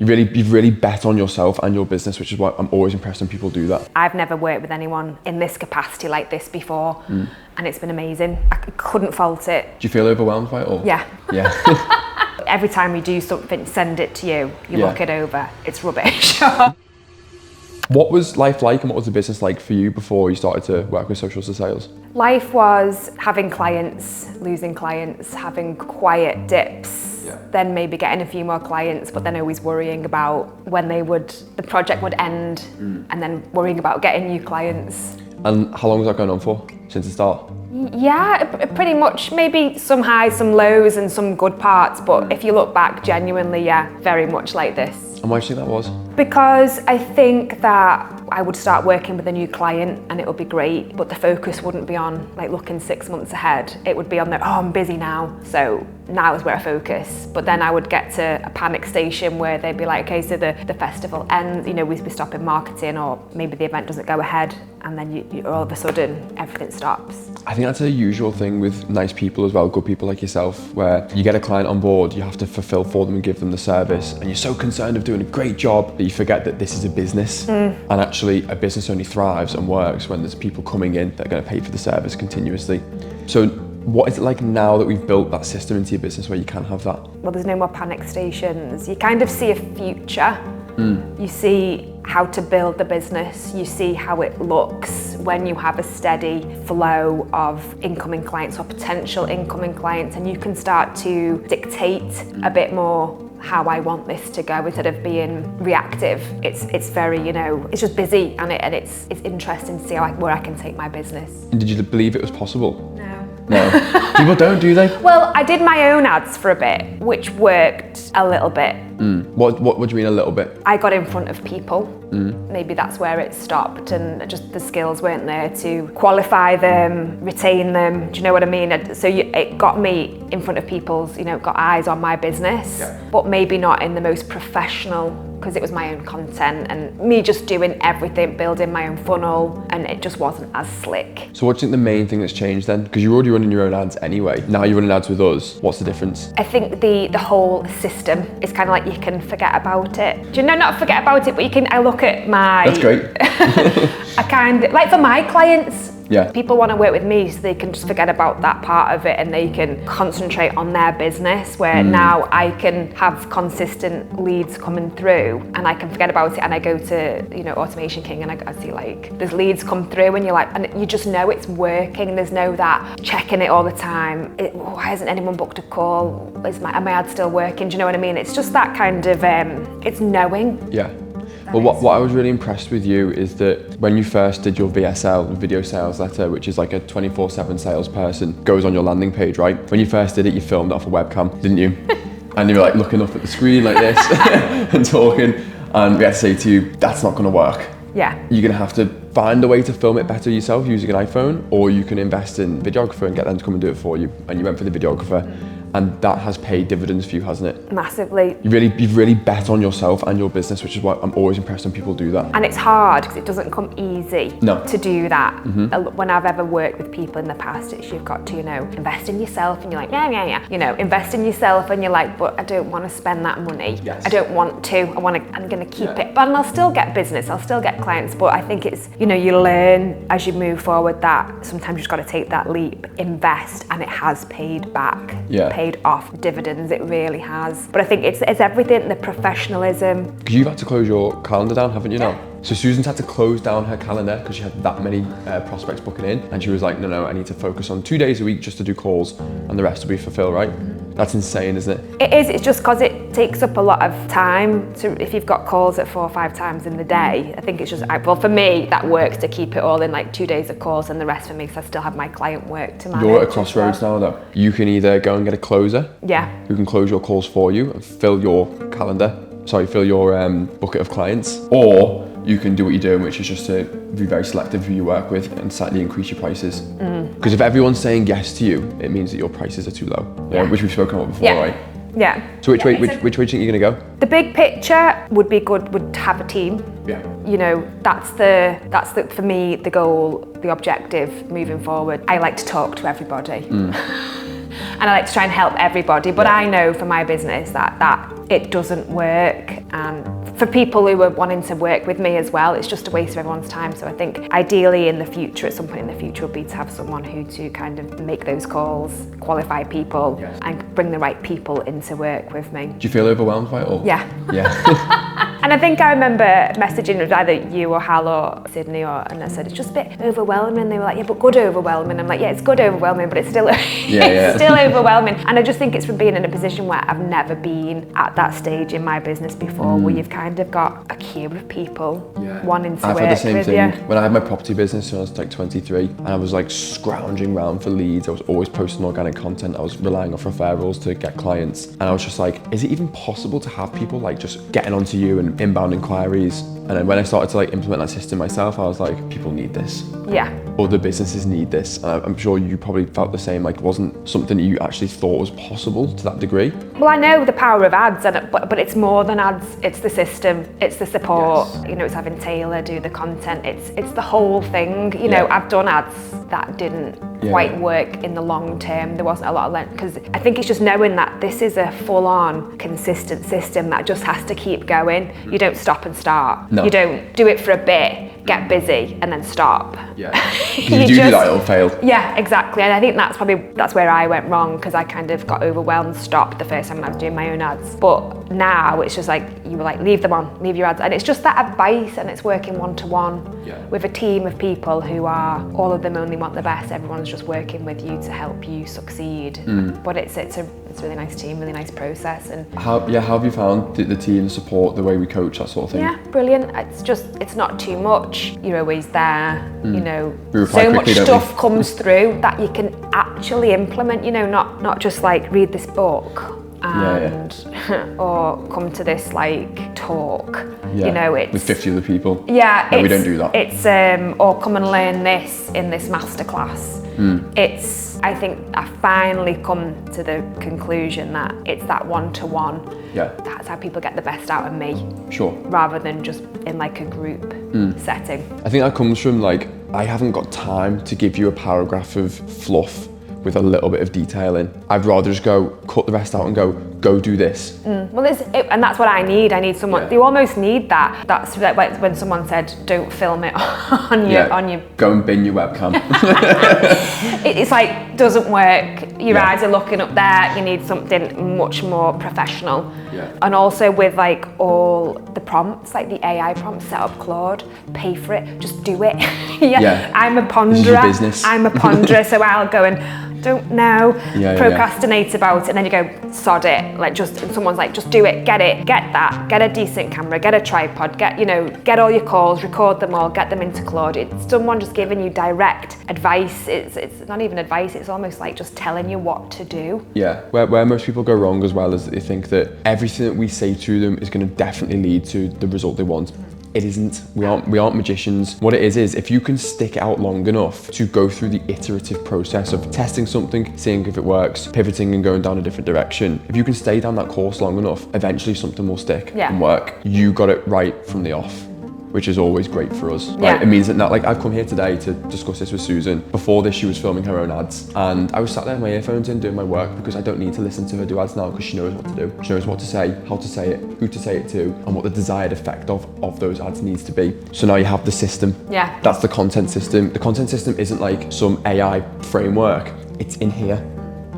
You've really bet on yourself and your business, which is why I'm always impressed when people do that. I've never worked with anyone in this capacity like this before, and it's been amazing. I couldn't fault it. Do you feel overwhelmed by it all? Yeah. Yeah. Every time we do something, send it to you, look it over, it's rubbish. What was life like and what was the business like for you before you started to work with Socials to Sales? Life was having clients, losing clients, having quiet dips, then maybe getting a few more clients, but then always worrying about when the project would end, and then worrying about getting new clients. And how long was that going on for, since the start? Yeah, pretty much. Maybe some highs, some lows, and some good parts, but if you look back, genuinely, yeah, very much like this. And why do you think that was? Because I think that I would start working with a new client and it would be great, but the focus wouldn't be on like looking 6 months ahead. It would be on I'm busy now, so now is where I focus. But then I would get to a panic station where they'd be like, okay, so the festival ends, we'd be stopping marketing, or maybe the event doesn't go ahead, and then you all of a sudden everything stops. I think that's a usual thing with nice people as well, good people like yourself, where you get a client on board, you have to fulfill for them and give them the service, and you're so concerned of doing a great job that you forget that this is a business. And actually a business only thrives and works when there's people coming in that are going to pay for the service continuously. So what is it like now that we've built that system into your business where you can have that? Well, there's no more panic stations. You kind of see a future. You see how to build the business. You see how it looks when you have a steady flow of incoming clients or potential incoming clients, and you can start to dictate a bit more how I want this to go instead of being reactive. It's very, it's just busy, and it's interesting to see where I can take my business. And did you believe it was possible? No. People don't, do they? Well, I did my own ads for a bit, which worked a little bit. What do you mean a little bit? I got in front of people. Maybe that's where it stopped, and just the skills weren't there to qualify them, retain them. Do you know what I mean? So it got me in front of people's, got eyes on my business, but maybe not in the most professional, because it was my own content and me just doing everything, building my own funnel, and it just wasn't as slick. So what do you think the main thing that's changed then? Because you're already running your own ads anyway. Now you're running ads with us. What's the difference? I think the whole system is kind of like you can forget about it. Do you know, not forget about it, but I look at my... That's great. I kind of, like for my clients, yeah. People want to work with me so they can just forget about that part of it and they can concentrate on their business, where now I can have consistent leads coming through and I can forget about it, and I go to, Automation King, and I see like there's leads come through and you're like, and you just know it's working. There's no that checking it all the time. Why hasn't anyone booked a call? Are my ads still working? Do you know what I mean? It's just that kind of, it's knowing. Yeah. Well, what I was really impressed with you is that when you first did your VSL, video sales letter, which is like a 24/7 salesperson, goes on your landing page, right? When you first did it, you filmed it off a webcam, didn't you? And you were like looking up at the screen like this and talking, and we had to say to you, that's not gonna work. Yeah. You're gonna have to find a way to film it better yourself using an iPhone, or you can invest in a videographer and get them to come and do it for you. And you went for the videographer. And that has paid dividends for you, hasn't it? Massively. You've really bet on yourself and your business, which is why I'm always impressed when people do that. And it's hard because it doesn't come easy to do that. When I've ever worked with people in the past, you've got to, invest in yourself, and you're like, yeah. Invest in yourself, and you're like, but I don't want to spend that money. Yes. I don't want to. I'm going to keep it. But I'll still get business. I'll still get clients. But I think it's, you learn as you move forward that sometimes you've just got to take that leap, invest, and it has paid back. Yeah. Paid off dividends, it really has. But I think it's everything, the professionalism. Because you've had to close your calendar down, haven't you now? So Susan's had to close down her calendar because she had that many prospects booking in, and she was like, no, I need to focus on 2 days a week just to do calls, and the rest will be fulfilled, right? That's insane, isn't it? It is. It's just because it takes up a lot of time. If you've got calls at 4 or 5 times in the day, I think it's just, well, for me, that works to keep it all in like 2 days of calls, and the rest for me, because I still have my client work to manage. You're at a crossroads now, though. You can either go and get a closer, who can close your calls for you and fill your bucket of clients, or you can do what you're doing, which is just to be very selective who you work with and slightly increase your prices. Because if everyone's saying yes to you, it means that your prices are too low, which we've spoken about before, right? Yeah. So which way do you think you're gonna go? The big picture would be good, would have a team. Yeah. That's the for me, the goal, the objective moving forward. I like to talk to everybody. And I like to try and help everybody, but I know for my business that it doesn't work. And for people who are wanting to work with me as well, it's just a waste of everyone's time. So I think ideally in the future, at some point in the future, would be to have someone who to kind of make those calls, qualify people, and bring the right people into work with me. Do you feel overwhelmed by it all? Yeah. Yeah. And I think I remember messaging with either you or Hal or Sydney, and I said, it's just a bit overwhelming. And they were like, yeah, but good overwhelming. I'm like, yeah, it's good overwhelming, but it's still, it's still overwhelming. And I just think it's from being in a position where I've never been at that stage in my business before, where you've kind of got a queue of people wanting to work with you. I've had the same thing. When I had my property business when I was like 23, and I was like scrounging around for leads, I was always posting organic content, I was relying on referrals to get clients, and I was just like, is it even possible to have people like just getting onto you and inbound inquiries? And then when I started to like implement that system myself, I was like, people need this. Yeah. Other businesses need this. And I'm sure you probably felt the same, like it wasn't something that you actually thought was possible to that degree. Well, I know the power of ads, but it's more than ads. It's the system, it's the support. Yes. You know, it's having Taylor do the content. It's the whole thing. You know, I've done ads that didn't quite work in the long term. There wasn't a lot of length, because I think it's just knowing that this is a full-on consistent system that just has to keep going. You don't stop and start. No. You don't do it for a bit, get busy, and then stop. Yeah. You do that, it'll fail. Yeah, exactly. And I think that's where I went wrong, because I kind of got overwhelmed, stopped the first time I was doing my own ads. But now it's just like, you were like, leave them on, leave your ads. And it's just that advice, and it's working one-to-one with a team of people who are, all of them only want the best. Everyone's just working with you to help you succeed. But it's a really nice team, really nice process. And how have you found the team, the support, the way we coach, that sort of thing? Yeah, brilliant. It's not too much. You're always there. You know, we reply so quickly, much stuff comes through that you can actually implement. You know, not just like read this book and or come to this like talk. You know, it's with 50 other people. Yeah, no, we don't do that. It's or come and learn this in this masterclass. I think I finally come to the conclusion that it's that one-to-one. Yeah. That's how people get the best out of me. Sure. Rather than just in like a group setting. I think that comes from like, I haven't got time to give you a paragraph of fluff with a little bit of detail in. I'd rather just go, cut the rest out and go do this. Well, and that's what I need. I need someone, you almost need that. That's like when someone said, don't film it on your... Go and bin your webcam. It's like, doesn't work. Your eyes are looking up there. You need something much more professional. Yeah. And also with like all the prompts, like the AI prompts, set up Claude, pay for it, just do it. I'm a ponderer. This is your business. I'm a ponderer, so I'll go and don't know, procrastinate about it, and then you go, sod it. Like and someone's like, just do it, get that, get a decent camera, get a tripod, get all your calls, record them all, get them into Claude. It's someone just giving you direct advice. It's not even advice, it's almost like just telling you what to do. Yeah, where most people go wrong as well is that they think that everything that we say to them is going to definitely lead to the result they want. It isn't. We aren't magicians. What it is if you can stick it out long enough to go through the iterative process of testing something, seeing if it works, pivoting and going down a different direction. If you can stay down that course long enough, eventually something will stick and work. You got it right from the off, which is always great for us. Right? It means that now, like, I've come here today to discuss this with Susan. Before this, she was filming her own ads, and I was sat there with my earphones in doing my work, because I don't need to listen to her do ads now, because she knows what to do. She knows what to say, how to say it, who to say it to, and what the desired effect of those ads needs to be. So now you have the system. Yeah. That's the content system. The content system isn't like some AI framework. It's in here.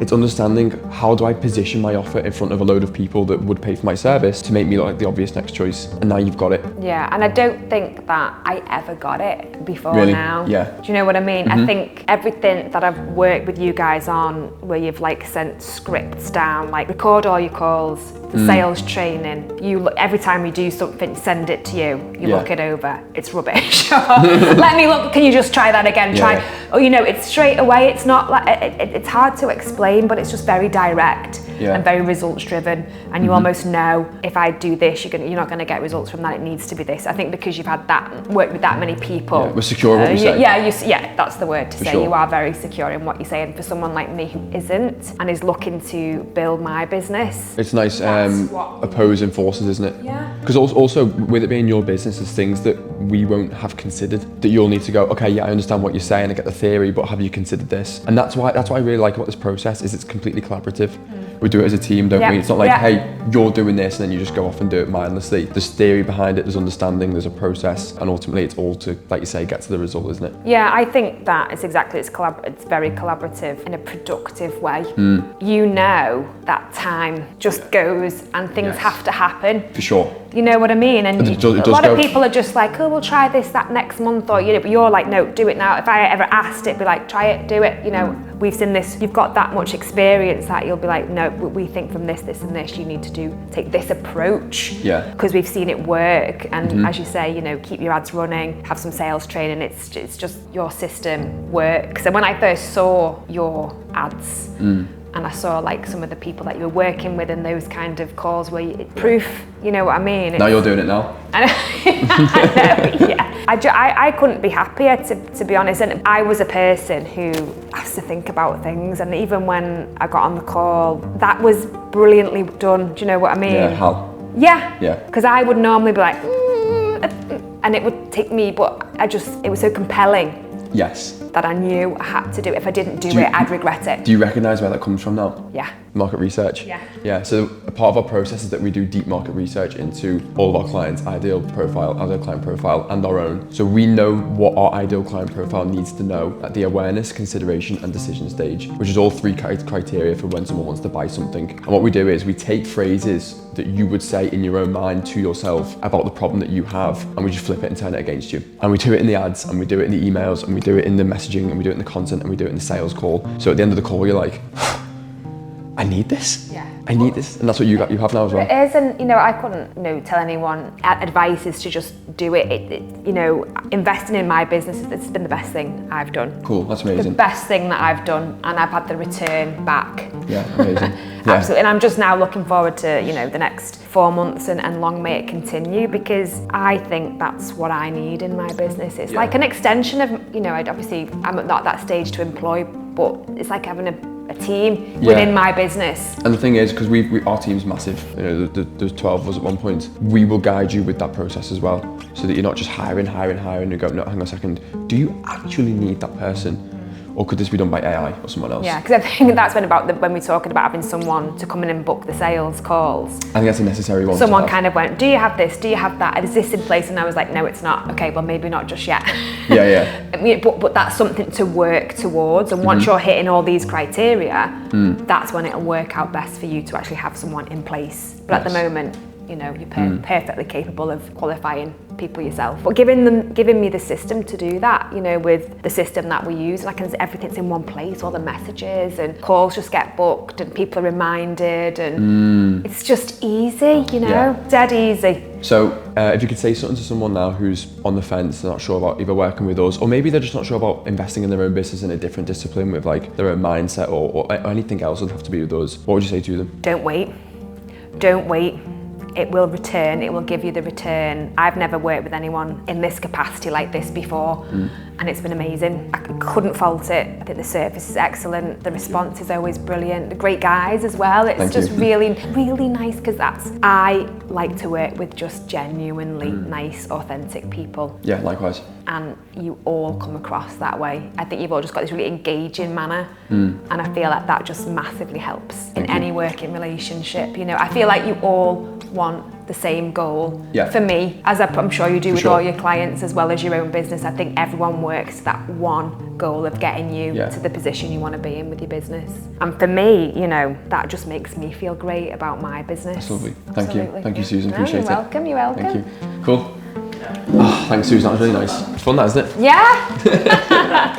It's understanding, how do I position my offer in front of a load of people that would pay for my service to make me look like the obvious next choice. And now you've got it. Yeah, and I don't think that I ever got it before now. Yeah. Do you know what I mean? I think everything that I've worked with you guys on, where you've like sent scripts down, like record all your calls, the sales training, every time we do something, send it to you look it over, it's rubbish. Let me look, can you just try that again? It's straight away, it's not like, it's hard to explain, but it's just very direct and very results driven, and you almost know, if I do this, you're not going to get results from that, it needs to be this. I think because you've had worked with that many people. Yeah, we're secure in what we say. Yeah, that's the word to say. Sure. You are very secure in what you say, and for someone like me who isn't, and is looking to build my business. It's nice opposing forces, isn't it? Yeah. Because also with it being your business, there's things that we won't have considered, that you'll need to go, okay, I understand what you're saying, I get the theory, but have you considered this? And that's why I really like about this process is it's completely collaborative. We do it as a team, don't Yeah. we? It's not like, Yeah. hey, you're doing this and then you just go off and do it mindlessly. There's theory behind it, there's understanding, there's a process, and ultimately it's all to, like you say, get to the result, isn't it? Yeah, I think that it's exactly, it's very collaborative in a productive way. You know that time just goes and things Yes. have to happen. For sure. You know what I mean? And It does a lot of go- people are just like, oh, we'll try this, that next month, or, you know, but you're like, no, do it now. If I ever asked it, be like, try it, do it. You know, we've seen this, you've got that much experience that you'll be like, no, we think from this, this and this, you need to take this approach. Yeah. Because we've seen it work. And as you say, you know, keep your ads running, have some sales training. It's just your system works. And when I first saw your ads, and I saw like some of the people that you were working with in those kind of calls where proof, you know what I mean? Now you're doing it now. I know, yeah. I couldn't be happier, to be honest. And I was a person who has to think about things. And even when I got on the call, that was brilliantly done. Do you know what I mean? Yeah, how? Yeah. Yeah. Because I would normally be like, and it would take me, but it was so compelling Yes. that I knew I had to do it. If I didn't do you- it, I'd regret it. Do you recognise where that comes from now? Yeah. Market research? Yeah. Yeah, so a part of our process is that we do deep market research into all of our clients' ideal client profile, and our own. So we know what our ideal client profile needs to know at the awareness, consideration, and decision stage, which is all three criteria for when someone wants to buy something. And what we do is we take phrases that you would say in your own mind to yourself about the problem that you have, and we just flip it and turn it against you. And we do it in the ads, and we do it in the emails, and we do it in the messaging, and we do it in the content, and we do it in the sales call. So at the end of the call, you're like, I need this. Yeah. I need this. And that's what you have now as well. It is, and you know, I couldn't, you know, tell anyone. Advice is to just do it. You know, investing in my business, it's been the best thing I've done. Cool, that's The amazing. best thing that I've done, and I've had the return back. Yeah, amazing. Yeah. Absolutely, and I'm just now looking forward to, you know, the next 4 months and long may it continue, because I think that's what I need in my business. It's like an extension of, you know, I'm not at that stage to employ, but it's like having a team within my business. And the thing is, because our team's massive, you know, there's 12 of us at one point, we will guide you with that process as well, so that you're not just hiring and go, no, hang on a second, do you actually need that person? Or could this be done by AI or someone else? Yeah, because I think that's when we're talking about having someone to come in and book the sales calls. I think that's a necessary one. Someone kind of went, do you have this? Do you have that? Is this in place? And I was like, no, it's not. Okay, well, maybe not just yet. Yeah. I mean, but that's something to work towards. And once you're hitting all these criteria, that's when it'll work out best for you to actually have someone in place. But at the moment, you know, you're perfectly capable of qualifying people yourself. But giving me the system to do that, you know, with the system that we use, like everything's in one place, all the messages and calls just get booked and people are reminded, and it's just easy, you know, dead easy. So if you could say something to someone now who's on the fence, they're not sure about either working with us, or maybe they're just not sure about investing in their own business in a different discipline with like their own mindset or anything else, doesn't have to be with us, what would you say to them? Don't wait. Don't wait. It will return, it will give you the return. I've never worked with anyone in this capacity like this before, and it's been amazing. I couldn't fault it. I think the service is excellent, the response is always brilliant, the great guys as well. It's just really, really nice, because I like to work with just genuinely nice, authentic people. Yeah, likewise. And you all come across that way. I think you've all just got this really engaging manner, and I feel like that just massively helps in any working relationship. You know, I feel like you all want the same goal. For me, as I'm sure you do with all your clients as well as your own business, I think everyone works to that one goal of getting you to the position you want to be in with your business. And for me, you know, that just makes me feel great about my business. That's lovely. Thank you. Thank you, Susan. Appreciate You're welcome. You're welcome. Thank you. Cool. Oh, thanks, Susan. That was really nice. It's fun, that, isn't it? Yeah.